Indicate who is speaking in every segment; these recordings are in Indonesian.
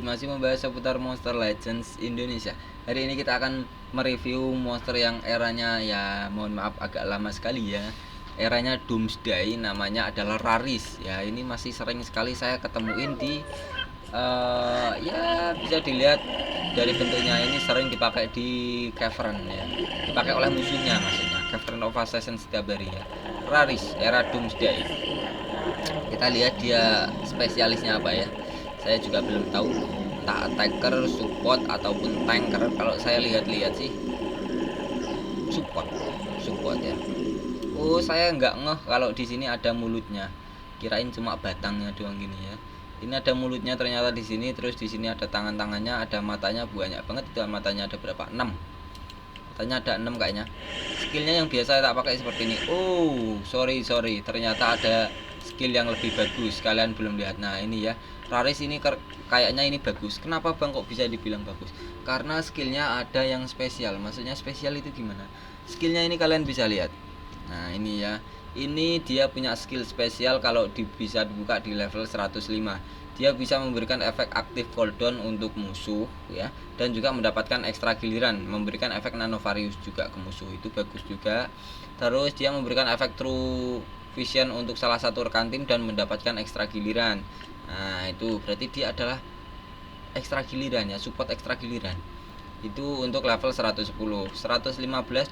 Speaker 1: masih membahas seputar Monster Legends Indonesia. Hari ini kita akan mereview monster yang eranya ya mohon maaf agak lama sekali ya. Eranya Doomsday, namanya adalah Raris. Ya, ini masih sering sekali saya ketemuin di ya bisa dilihat dari bentuknya, ini sering dipakai di cavern ya. Dipakai oleh musuhnya maksudnya. Cavern of Assassin setiap hari ya. Raris era Doomsday. Kita lihat dia spesialisnya apa ya. Saya juga belum tahu, entah attacker, support ataupun tanker. Kalau saya lihat-lihat sih support ya. Oh, saya nggak ngeh kalau di sini ada mulutnya. Kirain cuma batangnya doang gini ya. Ini ada mulutnya ternyata di sini, terus di sini ada tangan-tangannya, ada matanya banyak banget. Itu matanya ada berapa? 6. Matanya ada 6 kayaknya. Skillnya yang biasa tak pakai seperti ini. Oh, sorry. Ternyata ada skill yang lebih bagus. Kalian belum lihat. Nah, ini ya. Raris ini kayaknya ini bagus. Kenapa Bang kok bisa dibilang bagus? Karena skillnya ada yang spesial. Maksudnya spesial itu gimana? Skillnya ini kalian bisa lihat. Nah, ini ya. Ini dia punya skill spesial kalau bisa dibuka di level 105. Dia bisa memberikan efek aktif cooldown untuk musuh ya, dan juga mendapatkan ekstra giliran, memberikan efek nanovarius juga ke musuh. Itu bagus juga. Terus dia memberikan efek true vision untuk salah satu rekan tim dan mendapatkan ekstra giliran. Nah, itu berarti dia adalah ekstra giliran ya, support ekstra giliran. Itu untuk level 110. 115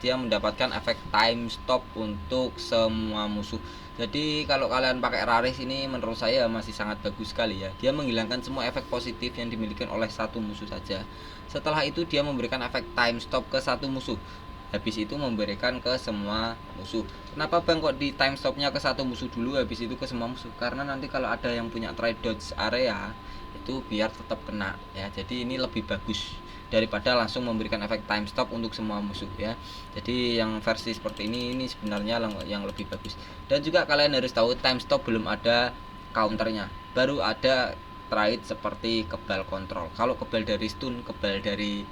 Speaker 1: dia mendapatkan efek time stop untuk semua musuh. Jadi kalau kalian pakai Raris ini menurut saya masih sangat bagus sekali ya. Dia menghilangkan semua efek positif yang dimiliki oleh satu musuh saja. Setelah itu dia memberikan efek time stop ke satu musuh. Habis itu memberikan ke semua musuh. Kenapa Bang kok di time stopnya ke satu musuh dulu, habis itu ke semua musuh? Karena nanti kalau ada yang punya try dodge area itu biar tetap kena ya. Jadi ini lebih bagus daripada langsung memberikan efek time stop untuk semua musuh ya. Jadi yang versi seperti ini sebenarnya yang lebih bagus. Dan juga kalian harus tahu time stop belum ada counternya. Baru ada trade seperti kebal kontrol. Kalau kebal dari stun, kebal dari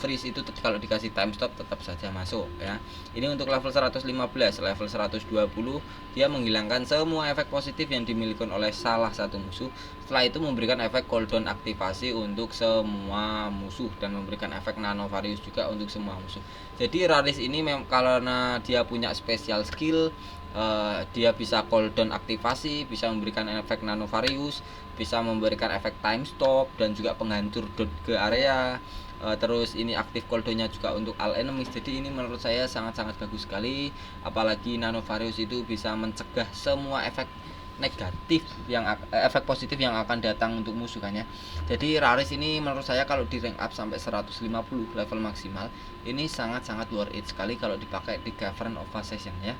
Speaker 1: freeze itu kalau dikasih time stop tetap saja masuk ya. Ini untuk level 115. Level 120 dia menghilangkan semua efek positif yang dimiliki oleh salah satu musuh. Setelah itu memberikan efek cooldown aktivasi untuk semua musuh dan memberikan efek nanovarius juga untuk semua musuh. Jadi Raris ini karena dia punya special skill, dia bisa cooldown aktivasi, bisa memberikan efek nanovarius, bisa memberikan efek time stop dan juga penghancur dot ke area. Terus ini aktif cooldownnya juga untuk all enemies. Jadi ini menurut saya sangat-sangat bagus sekali. Apalagi nanovarius itu bisa mencegah semua efek negatif efek positif yang akan datang untuk musuh kan ya. Jadi Raris ini menurut saya kalau di rank up sampai 150 level maksimal ini sangat-sangat worth it sekali kalau dipakai di Cavern of Assassin ya.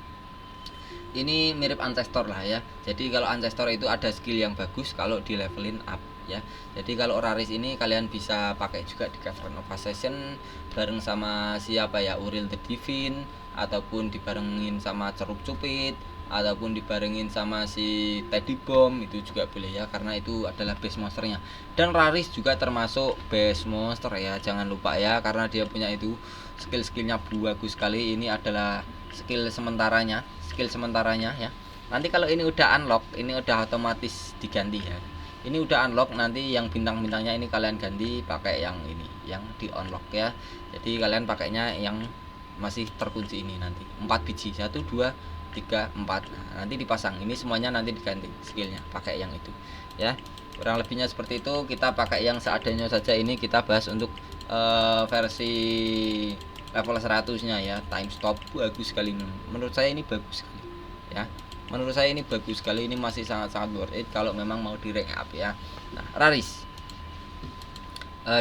Speaker 1: Ini mirip Ancestor lah ya. Jadi kalau Ancestor itu ada skill yang bagus kalau di levelin up ya. Jadi kalau Raris ini kalian bisa pakai juga di Cavern of Assassin bareng sama siapa ya, Uriel the Divine, ataupun dibarengin sama Cerup Cupid, ataupun dibarengin sama si Teddy Bomb, itu juga boleh ya, karena itu adalah base monsternya. Dan Raris juga termasuk base monster ya, jangan lupa ya, karena dia punya itu skill-skillnya bagus sekali. Ini adalah skill sementaranya ya. Nanti kalau ini udah unlock, ini udah otomatis diganti ya. Ini udah unlock, nanti yang bintang-bintangnya ini kalian ganti pakai yang ini, yang di unlock ya. Jadi kalian pakainya yang masih terkunci ini nanti 4 biji, 1 2 3 4. Nah, nanti dipasang. Ini semuanya nanti diganti skillnya pakai yang itu ya. Kurang lebihnya seperti itu. Kita pakai yang seadanya saja. Ini kita bahas untuk versi level 100-nya ya. Time stop bagus sekali. Menurut saya ini bagus sekali ya. Menurut saya ini bagus sekali. Ini masih sangat-sangat worth it kalau memang mau di rank up ya. Nah, Raris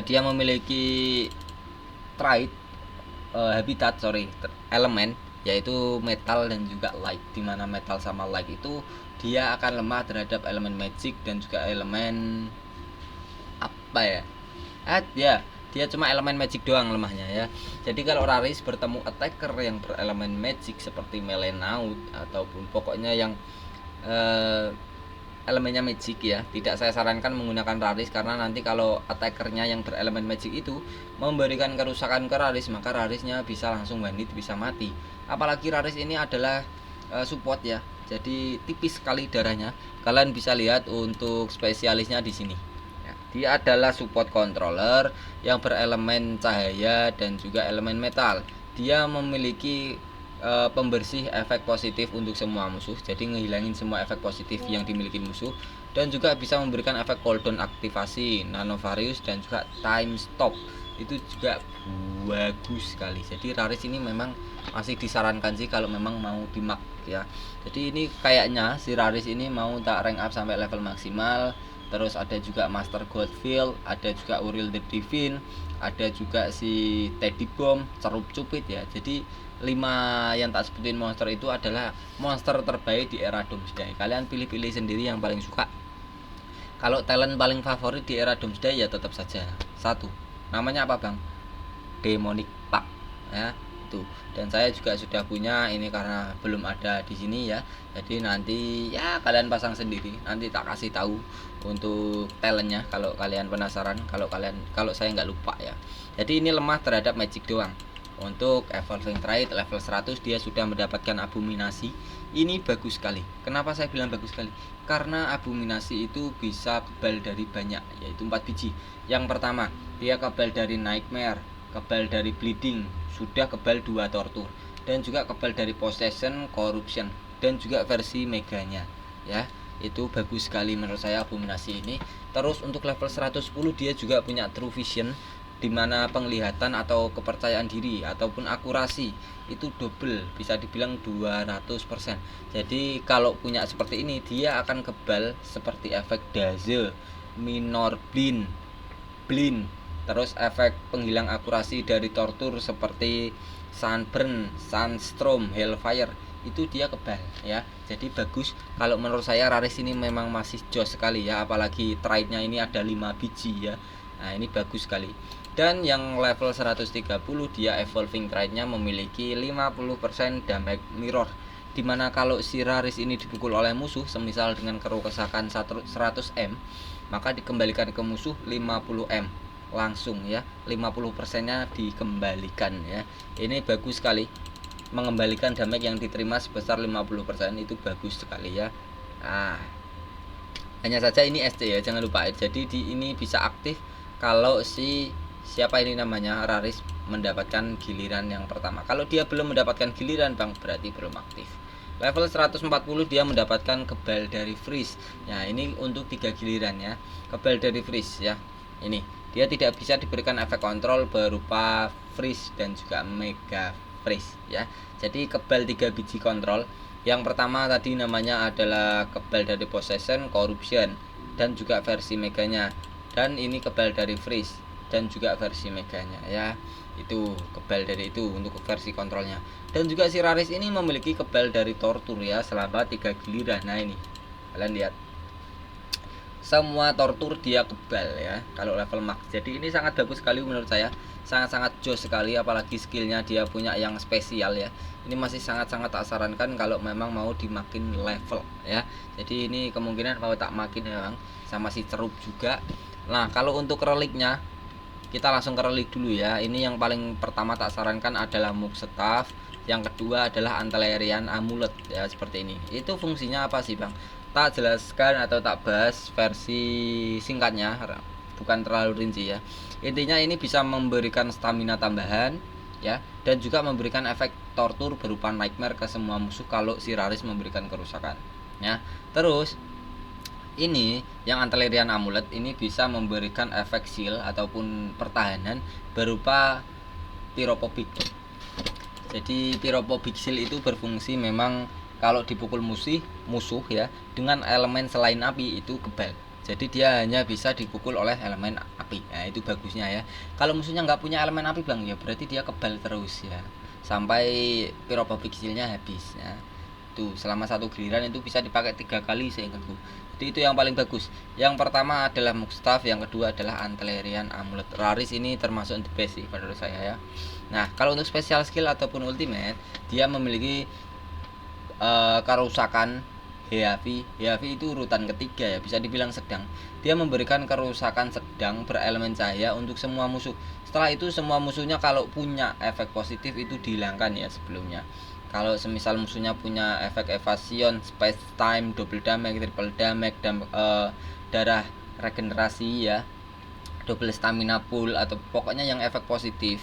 Speaker 1: dia memiliki trait elemen, yaitu metal dan juga light, dimana metal sama light itu dia akan lemah terhadap elemen magic dan juga elemen apa ya, dia cuma elemen magic doang lemahnya ya. Jadi kalau Raris bertemu attacker yang berelemen magic seperti Melenaut ataupun pokoknya yang elemennya magic ya, tidak saya sarankan menggunakan Raris, karena nanti kalau attackernya yang berelemen magic itu memberikan kerusakan ke Raris, maka Rarisnya bisa langsung bandit, bisa mati. Apalagi Raris ini adalah support ya, jadi tipis sekali darahnya. Kalian bisa lihat untuk spesialisnya di sini ya. Dia adalah support controller yang berelemen cahaya dan juga elemen metal. Dia memiliki pembersih efek positif untuk semua musuh, jadi ngehilangin semua efek positif yang dimiliki musuh, dan juga bisa memberikan efek cooldown aktivasi, nanovarius, dan juga time stop. Itu juga bagus sekali. Jadi Raris ini memang masih disarankan sih kalau memang mau dimak ya. Jadi ini kayaknya si Raris ini mau tak rank up sampai level maksimal. Terus ada juga Master Goldfield, ada juga Uriel the Divine, ada juga si Teddy Bomb, Cerup Cupid ya. Jadi 5 yang tak sebutin monster itu adalah monster terbaik di era Doomsday. Kalian pilih-pilih sendiri yang paling suka. Kalau talent paling favorit di era Doomsday ya tetap saja satu. Namanya apa bang? Demonic Pack ya itu. Dan saya juga sudah punya ini karena belum ada di sini ya. Jadi nanti ya kalian pasang sendiri. Nanti tak kasih tahu untuk talentnya kalau kalian penasaran. Kalau saya nggak lupa ya. Jadi ini lemah terhadap magic doang. Untuk evolving trait level 100 dia sudah mendapatkan abominasi. Ini bagus sekali. Kenapa saya bilang bagus sekali? Karena abominasi itu bisa kebal dari banyak, yaitu 4 biji. Yang pertama, dia kebal dari nightmare, kebal dari bleeding, sudah kebal 2 tortur, dan juga kebal dari possession, corruption, dan juga versi meganya ya. Itu bagus sekali menurut saya abominasi ini. Terus untuk level 110 dia juga punya true vision, dimana penglihatan atau kepercayaan diri ataupun akurasi itu double, bisa dibilang 200%. Jadi kalau punya seperti ini dia akan kebal seperti efek daze, minor blind, terus efek penghilang akurasi dari tortur seperti sunburn, sunstorm, hellfire, itu dia kebal ya. Jadi bagus. Kalau menurut saya Raris ini memang masih jos sekali ya, apalagi traitnya ini ada 5 biji ya. Nah ini bagus sekali. Dan yang level 130 dia evolving trait-nya memiliki 50% damage mirror, dimana kalau si Raris ini dipukul oleh musuh semisal dengan kerusakan 100M, maka dikembalikan ke musuh 50M langsung ya, 50% nya dikembalikan ya. Ini bagus sekali, mengembalikan damage yang diterima sebesar 50%, itu bagus sekali ya. Nah, hanya saja ini SC ya, jangan lupa. Jadi ini bisa aktif kalau si siapa ini namanya Raris mendapatkan giliran yang pertama. Kalau dia belum mendapatkan giliran bang, berarti belum aktif. Level 140 dia mendapatkan kebal dari freeze. Nah ini untuk 3 giliran ya, kebal dari freeze ya. Ini dia tidak bisa diberikan efek kontrol berupa freeze dan juga mega freeze ya. Jadi kebal 3 biji kontrol. Yang pertama tadi namanya adalah kebal dari possession, corruption, dan juga versi meganya. Dan ini kebal dari freeze dan juga versi meganya ya. Itu kebal dari itu untuk versi kontrolnya. Dan juga si Raris ini memiliki kebal dari tortur ya selama 3 giliran. Nah ini kalian lihat, semua tortur dia kebal ya kalau level max. Jadi ini sangat bagus sekali menurut saya, sangat-sangat jos sekali, apalagi skillnya dia punya yang spesial ya. Ini masih sangat-sangat tak sarankan kalau memang mau dimakin level ya. Jadi ini kemungkinan mau tak makin ya bang, sama si cerup juga. Nah kalau untuk reliknya kita langsung ke relik dulu ya. Ini yang paling pertama tak sarankan adalah Mug Staff, yang kedua adalah Antlerian Amulet ya, seperti ini. Itu fungsinya apa sih bang? Tak jelaskan atau tak bahas versi singkatnya, bukan terlalu rinci ya. Intinya ini bisa memberikan stamina tambahan ya, dan juga memberikan efek tortur berupa nightmare ke semua musuh kalau si Raris memberikan kerusakan ya. Terus ini yang Antlerian Amulet ini bisa memberikan efek shield ataupun pertahanan berupa Pyrophobic. Jadi Pyrophobic shield itu berfungsi memang kalau dipukul musuh ya dengan elemen selain api itu kebal. Jadi dia hanya bisa dipukul oleh elemen api. Nah itu bagusnya ya. Kalau musuhnya nggak punya elemen api bang ya, berarti dia kebal terus ya sampai Pyrophobic shieldnya habis ya. Tuh selama 1 giliran itu bisa dipakai 3 kali seingatku. Jadi itu yang paling bagus. Yang pertama adalah Mug Staff, yang kedua adalah Antlerian Amulet. Raris ini termasuk the best sih menurut saya ya. Nah kalau untuk special skill ataupun ultimate, dia memiliki kerusakan Heavy itu urutan ketiga ya, bisa dibilang sedang. Dia memberikan kerusakan sedang berelemen cahaya untuk semua musuh. Setelah itu semua musuhnya kalau punya efek positif itu dihilangkan ya sebelumnya. Kalau semisal musuhnya punya efek evasion, space time, double damage, triple damage, dan darah regenerasi ya, double stamina pool, atau pokoknya yang efek positif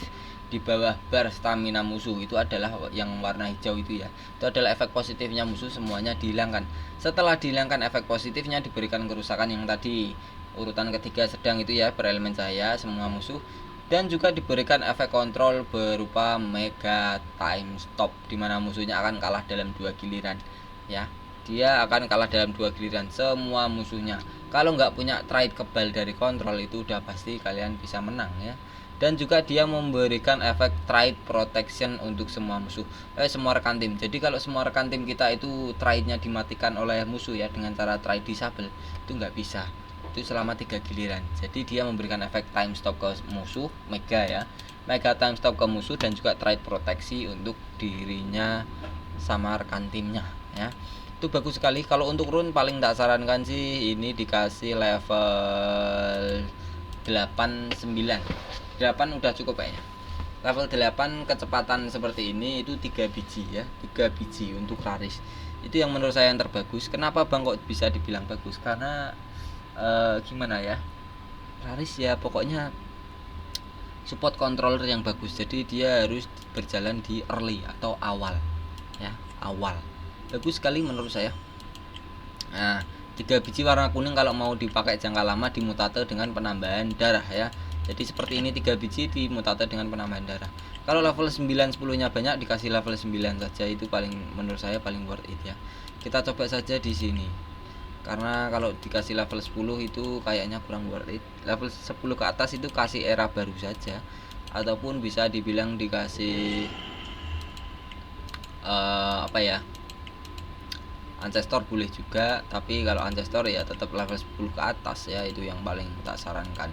Speaker 1: di bawah bar stamina musuh itu adalah yang warna hijau itu ya. Itu adalah efek positifnya musuh, semuanya dihilangkan. Setelah dihilangkan efek positifnya, diberikan kerusakan yang tadi urutan ketiga sedang itu ya, berelemen cahaya semua musuh, dan juga diberikan efek kontrol berupa mega time stop, dimana musuhnya akan kalah dalam 2 giliran ya. Dia akan kalah dalam 2 giliran semua musuhnya. Kalau nggak punya trait kebal dari kontrol, itu udah pasti kalian bisa menang ya. Dan juga dia memberikan efek trait protection untuk semua musuh, semua rekan tim. Jadi kalau semua rekan tim kita itu traitnya dimatikan oleh musuh ya, dengan cara trait disable, itu nggak bisa, itu selama 3 giliran. Jadi dia memberikan efek time stop ke musuh, mega ya, mega time stop ke musuh, dan juga trait proteksi untuk dirinya sama rekan timnya ya. Itu bagus sekali. Kalau untuk rune paling tak sarankan sih ini dikasih level 8 9. 8 udah cukup kayaknya. Level 8 kecepatan seperti ini itu 3 biji ya, 3 biji untuk Raris. Itu yang menurut saya yang terbagus. Kenapa Bang kok bisa dibilang bagus? Karena gimana ya, Raris ya pokoknya support controller yang bagus. Jadi dia harus berjalan di early atau awal ya, awal. Bagus sekali menurut saya. Nah, 3 biji warna kuning kalau mau dipakai jangka lama dimutate dengan penambahan darah ya. Jadi seperti ini 3 biji dimutate dengan penambahan darah. Kalau level 9 10-nya banyak, dikasih level 9 saja, itu paling menurut saya paling worth it ya. Kita coba saja di sini. Karena kalau dikasih level 10 itu kayaknya kurang worth it. Level 10 ke atas itu kasih era baru saja, ataupun bisa dibilang dikasih apa ya, Ancestor boleh juga, tapi kalau Ancestor ya tetap level 10 ke atas ya, itu yang paling tak sarankan.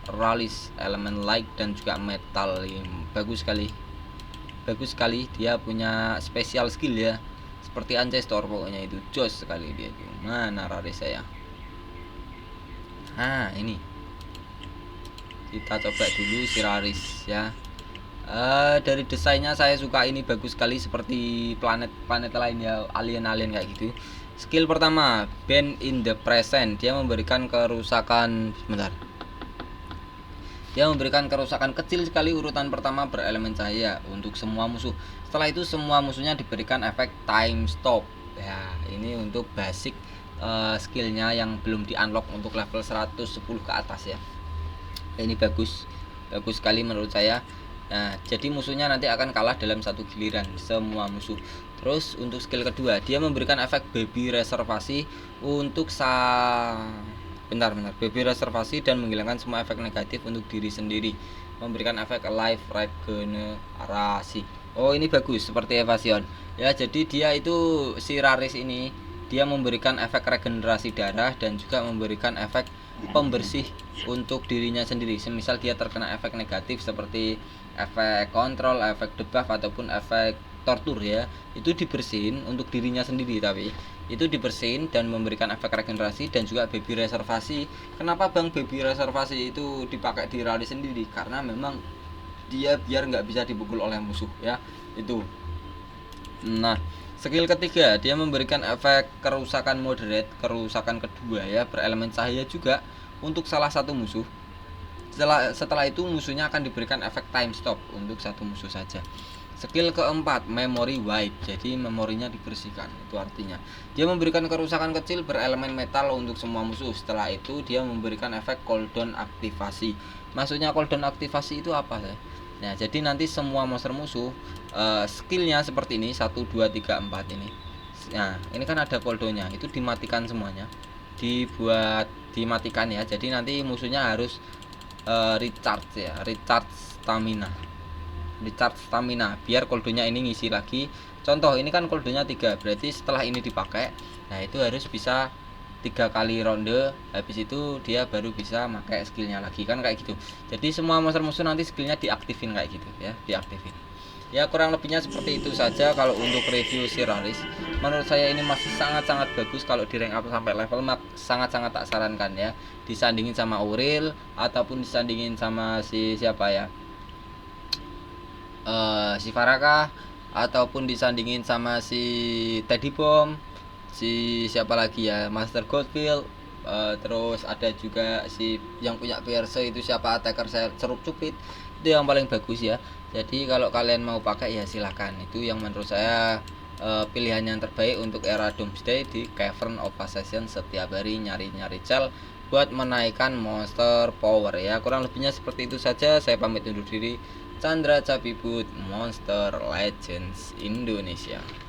Speaker 1: Raris elemen light dan juga metal yang bagus sekali. Bagus sekali, dia punya special skill ya. Seperti Ancestor pokoknya, itu jos sekali dia. Mana Raris saya? Nah, ini. Kita coba dulu si Raris ya. Dari desainnya saya suka, ini bagus sekali seperti planet-planet lain ya, alien-alien kayak gitu. Skill pertama, Bend in the Present, dia memberikan kerusakan Dia memberikan kerusakan kecil sekali, urutan pertama berelemen cahaya untuk semua musuh. Setelah itu semua musuhnya diberikan efek time stop. Ya, ini untuk basic skillnya yang belum di unlock untuk level 110 ke atas ya. Ini bagus sekali menurut saya. Nah, jadi musuhnya nanti akan kalah dalam 1 giliran semua musuh. Terus untuk skill kedua, dia memberikan efek baby reservasi untuk baby reservasi dan menghilangkan semua efek negatif untuk diri sendiri. Memberikan efek life regenerasi. Oh, ini bagus seperti evasion. Ya, jadi dia itu si Raris ini dia memberikan efek regenerasi darah dan juga memberikan efek pembersih untuk dirinya sendiri. Semisal dia terkena efek negatif seperti efek kontrol, efek debuff ataupun efek tortur ya, itu dibersihin untuk dirinya sendiri, tapi itu dibersihin dan memberikan efek regenerasi dan juga baby reservasi. Kenapa Bang baby reservasi itu dipakai di Raris sendiri? Karena memang dia biar nggak bisa dipukul oleh musuh ya, itu. Nah, skill ketiga, dia memberikan efek kerusakan moderate, kerusakan kedua ya, berelemen cahaya juga untuk salah satu musuh. Setelah itu musuhnya akan diberikan efek time stop untuk satu musuh saja. Skill keempat, memory wipe, jadi memorinya dibersihkan. Itu artinya dia memberikan kerusakan kecil berelemen metal untuk semua musuh. Setelah itu dia memberikan efek cooldown aktivasi. Maksudnya cooldown aktivasi itu apa ya? Nah, jadi nanti semua monster musuh skillnya seperti ini 1, 2, 3, 4 ini. Nah, ini kan ada cooldownnya, itu dimatikan semuanya, dimatikan ya. Jadi nanti musuhnya harus recharge ya, recharge stamina biar cooldownnya ini ngisi lagi. Contoh ini kan cooldownnya 3, berarti setelah ini dipakai, nah itu harus bisa 3 kali ronde, habis itu dia baru bisa pakai skillnya lagi kan, kayak gitu. Jadi semua monster musuh nanti skillnya diaktifin kayak gitu ya, diaktifin. Ya, kurang lebihnya seperti itu saja kalau untuk review si Raris. Menurut saya ini masih sangat-sangat bagus. Kalau di rank up sampai level max sangat-sangat tak sarankan ya, disandingin sama Auril ataupun disandingin sama si siapa ya, si Faraka, ataupun disandingin sama si Teddy Bomb, si siapa lagi ya, Master Goldfield. terus ada juga si yang punya Verse itu siapa, attacker saya Cerup Cupid, itu yang paling bagus ya. Jadi kalau kalian mau pakai ya silahkan, itu yang menurut saya pilihan yang terbaik untuk era Doomsday di Cavern of Assassin. Setiap hari nyari-nyari cel buat menaikkan monster power ya. Kurang lebihnya seperti itu saja, saya pamit undur diri. Chandra Capibut, Monster Legends Indonesia.